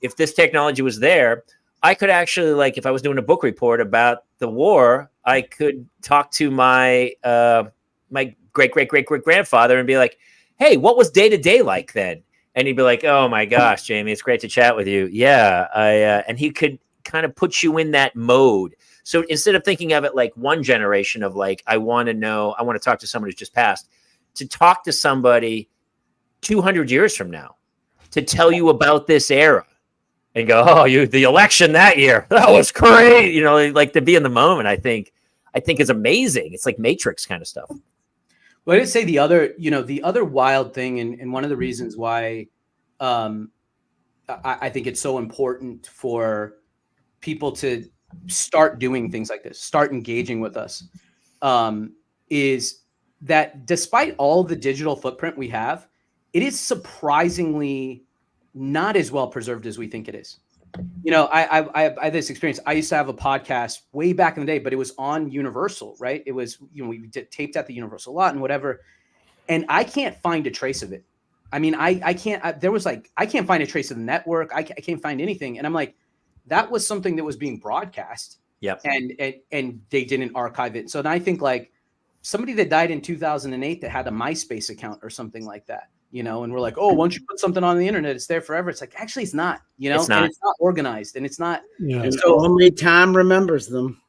If this technology was there, I could actually, like, if I was doing a book report about the war, I could talk to my my great grandfather and be like, "Hey, what was day to day like then?" And he'd be like, "Oh my gosh, Jamie, it's great to chat with you." Yeah, and he could kind of put you in that mode. So instead of thinking of it like one generation of like, I want to talk to someone who's just passed, to talk to somebody 200 years from now to tell you about this era and go, "Oh, the election that year, that was great." Like to be in the moment, I think is amazing. It's like Matrix kind of stuff. Well, I'd say the other wild thing, and one of the reasons why I think it's so important for people to start doing things like this, start engaging with us, is that despite all the digital footprint we have, it is surprisingly not as well preserved as we think it is. I had this experience. I used to have a podcast way back in the day, but it was on Universal, right? It was, we taped at the Universal lot and whatever. And I can't find a trace of it. I mean, I can't find a trace of the network. I can't find anything. And I'm like, that was something that was being broadcast. Yep. And they didn't archive it. So then I think like somebody that died in 2008 that had a MySpace account or something like that, and we're like, oh, once you put something on the internet, it's there forever. It's like, actually it's not, It's not. And it's not organized, and it's not. Yeah. And so only Tom remembers them.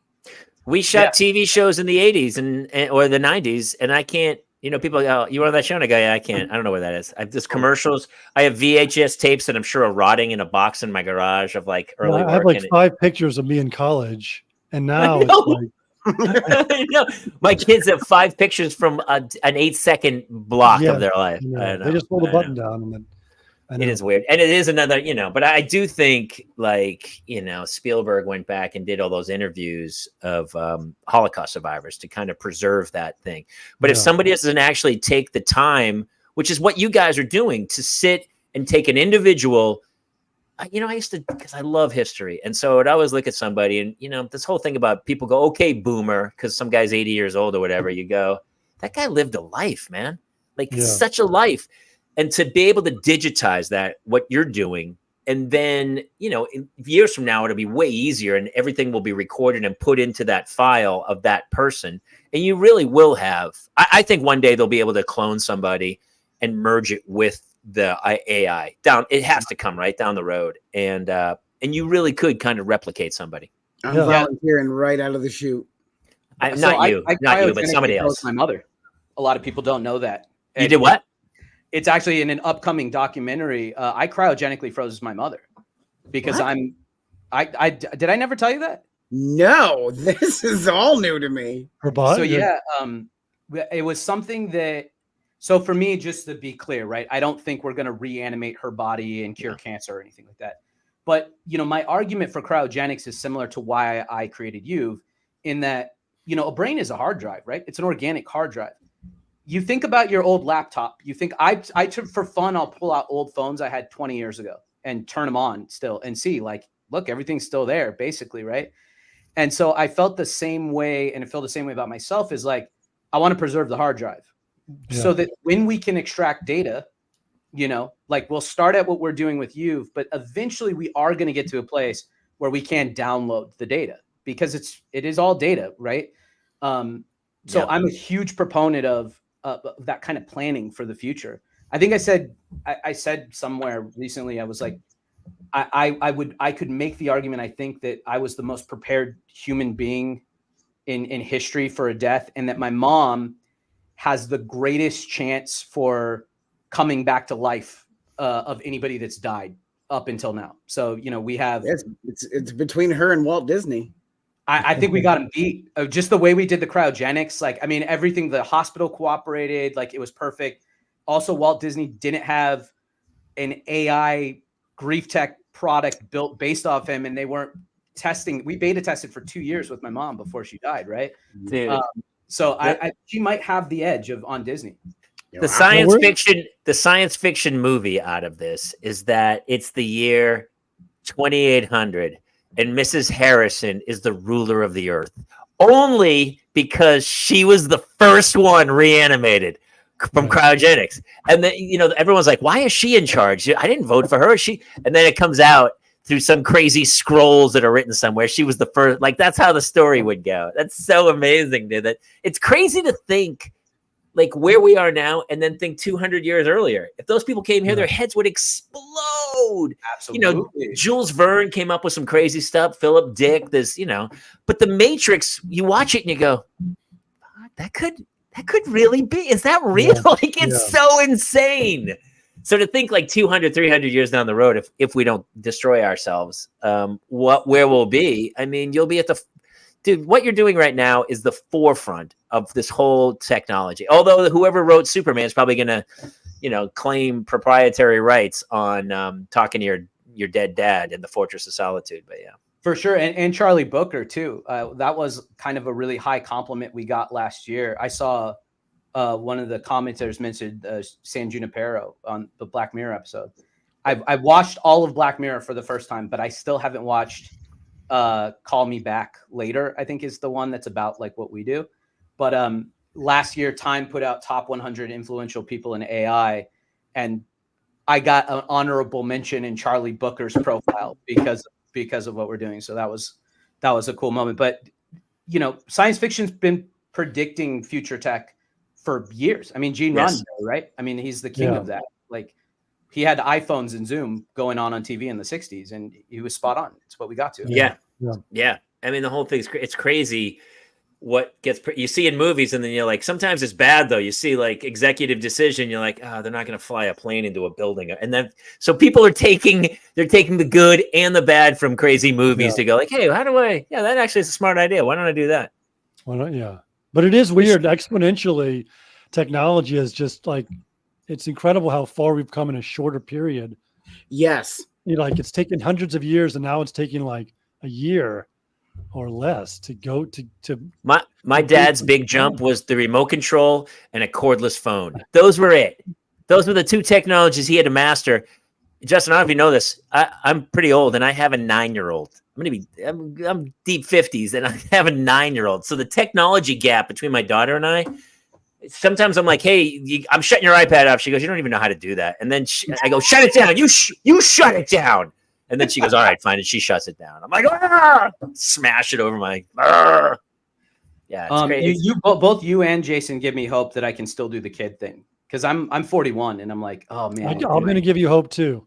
We shot TV shows in the 80s or the 90s, and I can't, people go, "Oh, you were on that show?" And I go, "Yeah, I can't. I don't know where that is." I have this commercials. I have VHS tapes that I'm sure are rotting in a box in my garage of like early work. I have like 5 pictures of me in college, and now it's like, my kids have 5 pictures from an 8-second block of their life. They just pull the button down, and then it is weird. And it is another, but I do think like, Spielberg went back and did all those interviews of Holocaust survivors to kind of preserve that thing. But if somebody doesn't actually take the time, which is what you guys are doing, to sit and take an individual, I used to, because I love history. And so I'd always look at somebody and, this whole thing about people go, "Okay, boomer," because some guy's 80 years old or whatever, you go, that guy lived a life, man. Like such a life. And to be able to digitize that, what you're doing, and then, years from now, it'll be way easier and everything will be recorded and put into that file of that person. And you really will have, I think one day they'll be able to clone somebody and merge it with the AI down. It has to come right down the road. And you really could kind of replicate somebody. I'm volunteering right out of the chute. Not you, but somebody else. My mother. A lot of people don't know that. You did what? It's actually in an upcoming documentary. I cryogenically froze my mother because did I never tell you that? No, this is all new to me. So yeah, it was something that. So for me, just to be clear, right? I don't think we're going to reanimate her body and cure cancer or anything like that. But my argument for cryogenics is similar to why I created you, in that a brain is a hard drive, right? It's an organic hard drive. You think about your old laptop. You think I for fun, I'll pull out old phones I had 20 years ago and turn them on still and see, like, look, everything's still there, basically, right? And so I felt the same way, and I feel the same way about myself, is like, I want to preserve the hard drive so that when we can extract data, like we'll start at what we're doing with you, but eventually we are going to get to a place where we can download the data because it is all data, right? I'm a huge proponent of that kind of planning for the future. I think I said somewhere recently, I was like, I could make the argument. I think that I was the most prepared human being in history for a death, and that my mom has the greatest chance for coming back to life of anybody that's died up until now. So, we have, it's between her and Walt Disney. I think we got him beat. Just the way we did the cryogenics. Like, I mean, everything, the hospital cooperated, like it was perfect. Also, Walt Disney didn't have an AI grief tech product built based off him, and they weren't testing. We beta tested for 2 years with my mom before she died. Right. So she might have the edge on Disney. The science fiction movie out of this is that it's the year 2800 and Mrs. Harrison is the ruler of the earth, only because she was the first one reanimated from cryogenics. And then, everyone's like, why is she in charge? I didn't vote for her. And then it comes out through some crazy scrolls that are written somewhere. She was the first, like, that's how the story would go. That's so amazing, dude. That it's crazy to think like where we are now and then think 200 years earlier. If those people came here, their heads would explode. Absolutely. Jules Verne came up with some crazy stuff. Philip Dick, but The Matrix, you watch it and you go, that could really be, is that real? Yeah. Like, it's so insane. So to think like 200, 300 years down the road, if we don't destroy ourselves, where we'll be, I mean, you'll be at dude, what you're doing right now is the forefront of this whole technology. Although whoever wrote Superman is probably going to, claim proprietary rights on talking to your dead dad in the Fortress of Solitude. But yeah, for sure. And Charlie Booker too. That was kind of a really high compliment we got last year. I saw one of the commenters mentioned San Junipero on the Black Mirror episode. I watched all of Black Mirror for the first time, but I still haven't watched Call Me Back Later, I think is the one that's about like what we do. But last year Time put out top 100 influential people in AI, and I got an honorable mention in Charlie Booker's profile because of what we're doing. So that was a cool moment. But science fiction's been predicting future tech for years. I mean, Gene Roddenberry, right? I mean, he's the king of that. Like, he had iPhones and Zoom going on TV in the 60s, and he was spot on. It's what we got to. Yeah. I mean, the whole thing's it's crazy what gets you see in movies, and then you're like, sometimes it's bad though. You see like executive decision, you're like, they're not going to fly a plane into a building, and then so people are taking the good and the bad from crazy movies to go like, hey, how do I? Yeah, that actually is a smart idea. Why don't I do that? Why not? Yeah, but it is weird. Exponentially, technology is just like. It's incredible how far we've come in a shorter period. Yes. Like it's taken hundreds of years, and now it's taking like a year or less to go to my dad's big jump was the remote control and a cordless phone. Those were it. Those were the two technologies he had to master. Justin, I don't know if you know this. I'm pretty old, and I have a 9-year-old. I'm deep 50s, and I have a 9-year-old. So the technology gap between my daughter and I. Sometimes I'm like, hey, I'm shutting your iPad off. She goes, you don't even know how to do that. And then I go, shut it down. You shut it down. And then she goes, all right, fine. And she shuts it down. I'm like, smash it over my. Yeah, it's crazy. Both you and Jason give me hope that I can still do the kid thing, because I'm 41 and I'm like, oh man. I'm going to give you hope too,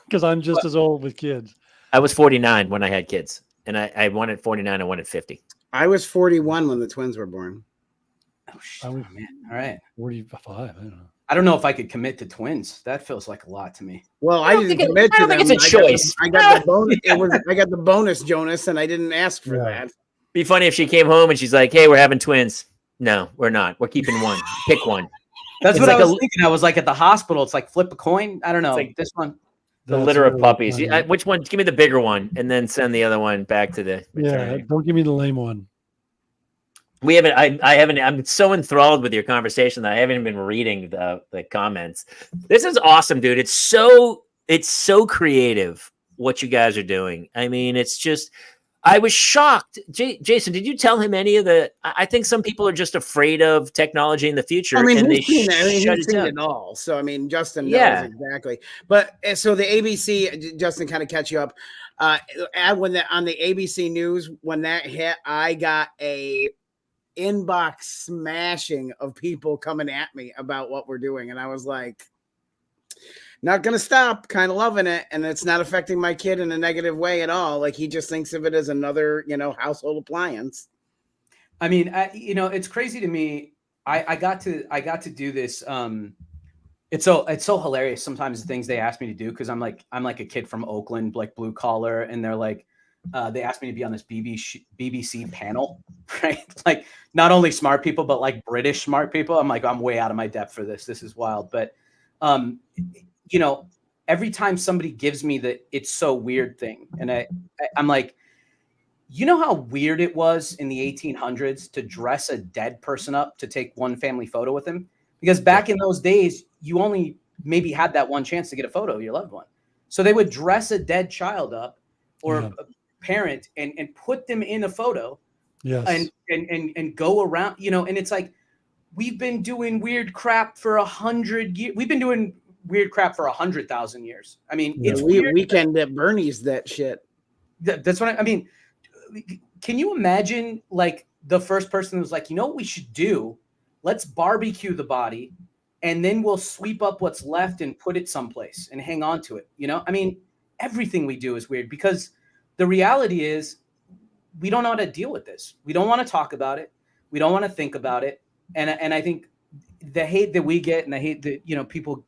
because I'm just as old with kids. I was 49 when I had kids, and I wanted 49. I wanted 50. I was 41 when the twins were born. Oh, shit, man. All right. 45. I don't know. I don't know if I could commit to twins. That feels like a lot to me. Well, I didn't commit to them. I don't think it's a choice. I got the bonus. I got the bonus, Jonas, and I didn't ask for that. Be funny if she came home and she's like, "Hey, we're having twins." No, we're not. We're keeping one. Pick one. That's what I was thinking. I was like at the hospital. It's like flip a coin. I don't know. Like this one. The litter of puppies. Which one? Give me the bigger one, and then send the other one back to the. Yeah, don't give me the lame one. We haven't. I haven't. I'm so enthralled with your conversation that I haven't been reading the comments. This is awesome, dude. It's so creative what you guys are doing. I mean, it's just. I was shocked. Jason, did you tell him any of the? I think some people are just afraid of technology in the future. I mean, and he's seen it all. So I mean, Justin knows exactly. But so the ABC, Justin, kind of catch you up. On the ABC News, when that hit, I got a inbox smashing of people coming at me about what we're doing, and I was like, not gonna stop, kind of loving it, and it's not affecting my kid in a negative way at all. Like, he just thinks of it as another, household appliance. I mean, it's crazy to me. I got to do this. It's so hilarious sometimes the things they ask me to do, because I'm like a kid from Oakland, like blue collar, and they're like, they asked me to be on this BBC panel, right? Like, not only smart people, but like British smart people. I'm like, I'm way out of my depth for this. This is wild. But, every time somebody gives me the "it's so weird" thing, and I'm like, you know how weird it was in the 1800s to dress a dead person up to take one family photo with him? Because back in those days, you only maybe had that one chance to get a photo of your loved one. So they would dress a dead child up or a parent and put them in a photo, and go around, and it's like, we've been doing weird crap for 100 years. We've been doing weird crap for 100,000 years. I mean, it's weird. Weekend at Bernie's, that shit. That's what I mean. Can you imagine, like, the first person was like, what we should do? Let's barbecue the body, and then we'll sweep up what's left and put it someplace and hang on to it. I mean, everything we do is weird, because the reality is we don't know how to deal with this. We don't want to talk about it. We don't want to think about it. And I think the hate that we get and the hate that, people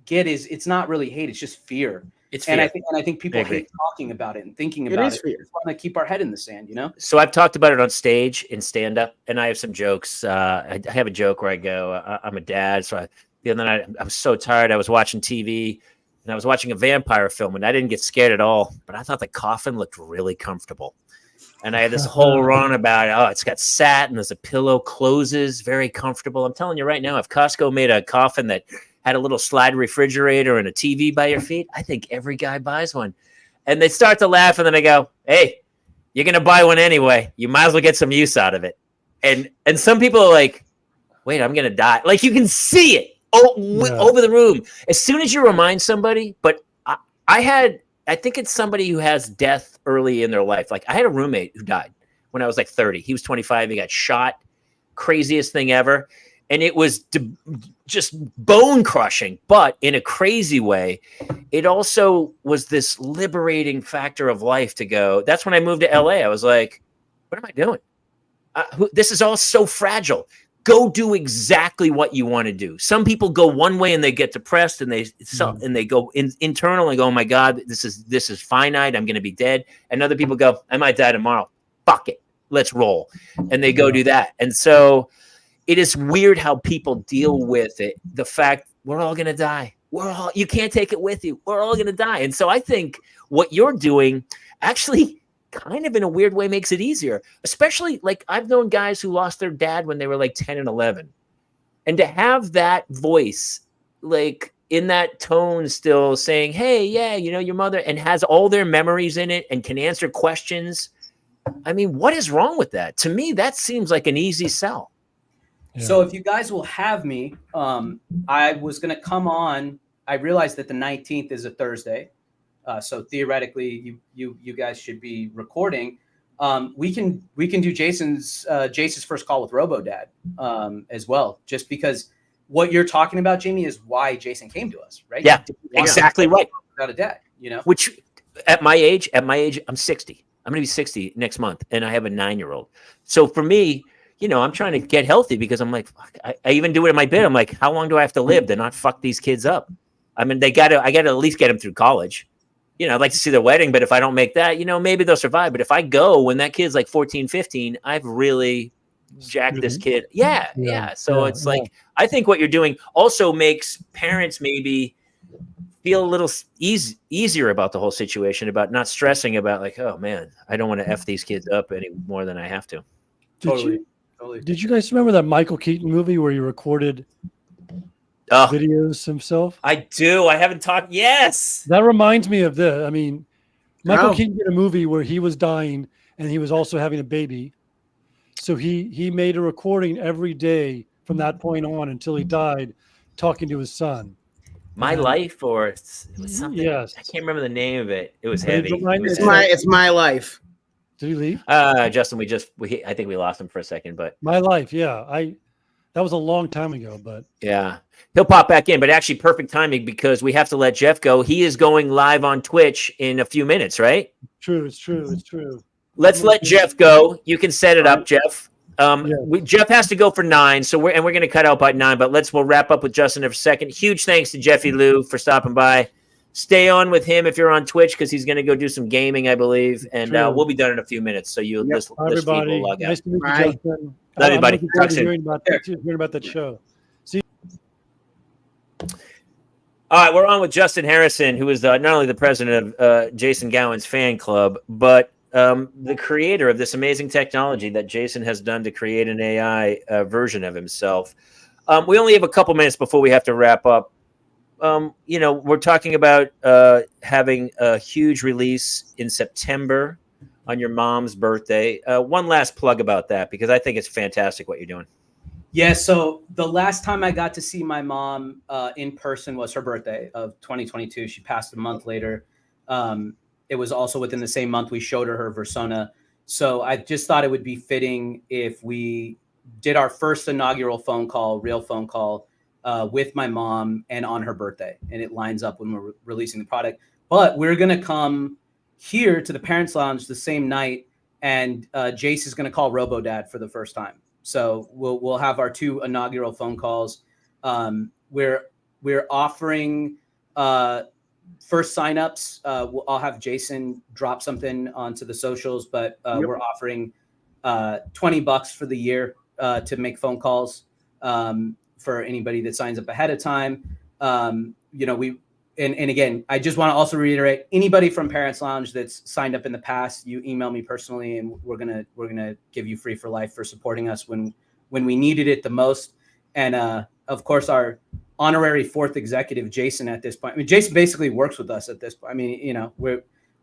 get it's not really hate. It's just fear. It's fear. And I think people hate talking about it and thinking about it. We just want to keep our head in the sand, So I've talked about it on stage in stand-up, and I have some jokes. I have a joke where I go, I'm a dad. So the other night I was so tired. I was watching TV, and I was watching a vampire film, and I didn't get scared at all. But I thought the coffin looked really comfortable. And I had this whole run about, it's got satin, there's a pillow, closes, very comfortable. I'm telling you right now, if Costco made a coffin that had a little slide refrigerator and a TV by your feet, I think every guy buys one. And they start to laugh, and then I go, hey, you're going to buy one anyway. You might as well get some use out of it. And some people are like, wait, I'm going to die. Like, you can see it over the room. As soon as you remind somebody, but I think it's somebody who has death early in their life. Like, I had a roommate who died when I was like 30. He was 25. He got shot. Craziest thing ever. And it was just bone crushing, but in a crazy way. It also was this liberating factor of life to go. That's when I moved to LA. I was like, what am I doing? This is all so fragile. Go do exactly what you want to do. Some people go one way and they get depressed, and they go internal and go, oh my God, this is finite. I'm going to be dead. And other people go, I might die tomorrow. Fuck it. Let's roll. And they go do that. And so it is weird how people deal with it. The fact we're all going to die. You can't take it with you. We're all going to die. And so I think what you're doing actually kind of in a weird way makes it easier, especially like I've known guys who lost their dad when they were like 10 and 11, and to have that voice, like in that tone, still saying, hey, yeah, your mother, and has all their memories in it and can answer questions. I mean, what is wrong with that? To me, that seems like an easy sell. Yeah. So if you guys will have me, I was going to come on. I realized that the 19th is a Thursday. So theoretically, you guys should be recording. We can do Jason's first call with RoboDad as well, just because what you're talking about, Jamie, is why Jason came to us, right? Yeah, exactly right. Without a dad, Which at my age, I'm 60. I'm going to be 60 next month, and I have a 9-year-old. So for me, you know, I'm trying to get healthy because I'm like, fuck, I even do it in my bed. I'm like, how long do I have to live to not fuck these kids up? I mean, I got to at least get them through college. You know, I'd like to see their wedding, but if I don't make that, you know, maybe they'll survive. But if I go when that kid's like 14, 15, I've really jacked this kid. Yeah. So it's like, I think what you're doing also makes parents maybe feel a little easier about the whole situation, about not stressing about like, oh man, I don't want to F these kids up any more than I have to. Totally. Did you guys remember that Michael Keaton movie where he recorded videos himself? I do. I haven't talked. Yes. That reminds me of this. I mean, Michael Keaton did a movie where he was dying and he was also having a baby. So he made a recording every day from that point on until he died, talking to his son. My Life, or it was something. Yes. I can't remember the name of it. It was heavy. It's My Life. Did he leave? Justin, I think we lost him for a second, but My Life, yeah. That was a long time ago, but yeah, he'll pop back in. But actually, perfect timing because we have to let Jeff go. He is going live on Twitch in a few minutes, right? It's true. Let's let Jeff go. You can set it up, Jeff. Jeff has to go for 9, so we're going to cut out by 9. But we'll wrap up with Justin in a second. Huge thanks to Jeffy Lou for stopping by. Stay on with him if you're on Twitch because he's going to go do some gaming, I believe, and we'll be done in a few minutes. So you everybody, will log out. nice to meet you, Justin. Love you, buddy. Talk soon. Hearing about that show. See. All right, we're on with Justin Harrison, who is not only the president of Jason Gowan's fan club, but the creator of this amazing technology that Jason has done to create an AI version of himself. We only have a couple minutes before we have to wrap up. You know, we're talking about having a huge release in September on your mom's birthday. One last plug about that, because I think it's fantastic what you're doing. Yeah, so the last time I got to see my mom in person was her birthday of 2022. She passed a month later. It was also within the same month we showed her Versona. So I just thought it would be fitting if we did our first inaugural real phone call with my mom and on her birthday. And it lines up when we're releasing the product. But we're going to come here to the Parents Lounge the same night. And Jace is going to call RoboDad for the first time. So we'll have our 2 inaugural phone calls. We're offering first signups. I'll have Jason drop something onto the socials, but we're offering $20 for the year to make phone calls for anybody that signs up ahead of time. You know, and again, I just want to also reiterate, anybody from Parents Lounge that's signed up in the past, you email me personally, and we're gonna give you free for life for supporting us when we needed it the most. And of course, our honorary 4th executive, Jason, at this point. I mean, Jason basically works with us at this point. I mean, you know,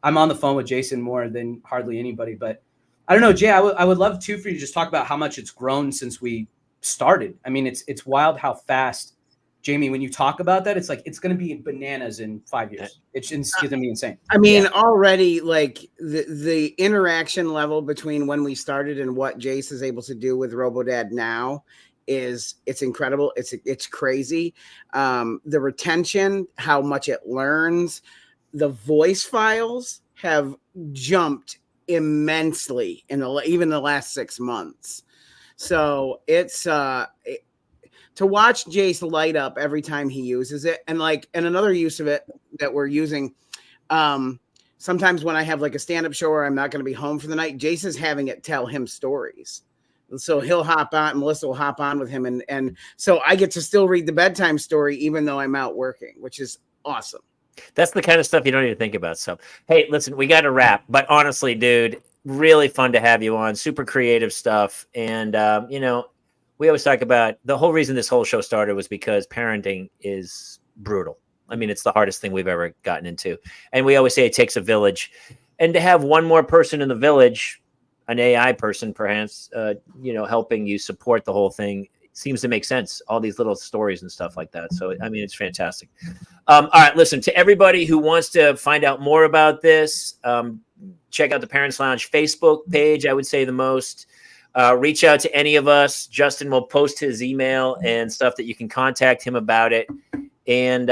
I'm on the phone with Jason more than hardly anybody. But I don't know, Jay, I would love for you to just talk about how much it's grown since we started. I mean, it's wild how fast. Jamie, when you talk about that, it's like it's going to be bananas in 5 years. It's going to be insane. I mean, already like the interaction level between when we started and what Jace is able to do with RoboDad now it's incredible. It's crazy. The retention, how much it learns, the voice files have jumped immensely in even the last 6 months. So it's to watch Jace light up every time he uses it. And another use of it that we're using, sometimes when I have like a stand-up show where I'm not going to be home for the night, Jace is having it tell him stories. So he'll hop on, Melissa will hop on with him. And so I get to still read the bedtime story, even though I'm out working, which is awesome. That's the kind of stuff you don't need to think about. So, hey, listen, we got to wrap, but honestly, dude, really fun to have you on, super creative stuff. And, you know, we always talk about the whole reason this whole show started was because parenting is brutal. I mean, it's the hardest thing we've ever gotten into. And we always say it takes a village. And to have one more person in the village, an AI person, perhaps, you know, helping you support the whole thing seems to make sense. All these little stories and stuff like that. So, I mean, it's fantastic. All right, listen, to everybody who wants to find out more about this, check out the Parents Lounge Facebook page, I would say the most. Reach out to any of us. Justin will post his email and stuff that you can contact him about it. And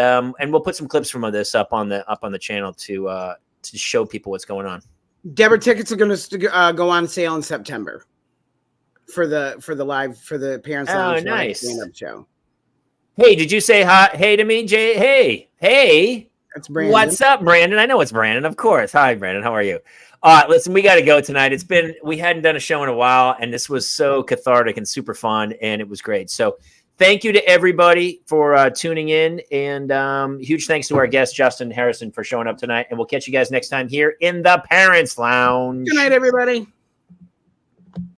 we'll put some clips from this up on the channel to show people what's going on. Deborah, tickets are going to go on sale in September for the Parents Lounge nice stand-up show. Hey, did you say hi? Hey to me, Jay? Hey. That's Brandon. What's up, Brandon? I know it's Brandon, of course. Hi, Brandon. How are you? Listen, we got to go tonight. We hadn't done a show in a while, and this was so cathartic and super fun, and it was great. So thank you to everybody for tuning in, and huge thanks to our guest, Justin Harrison, for showing up tonight. And we'll catch you guys next time here in the Parents Lounge. Good night, everybody.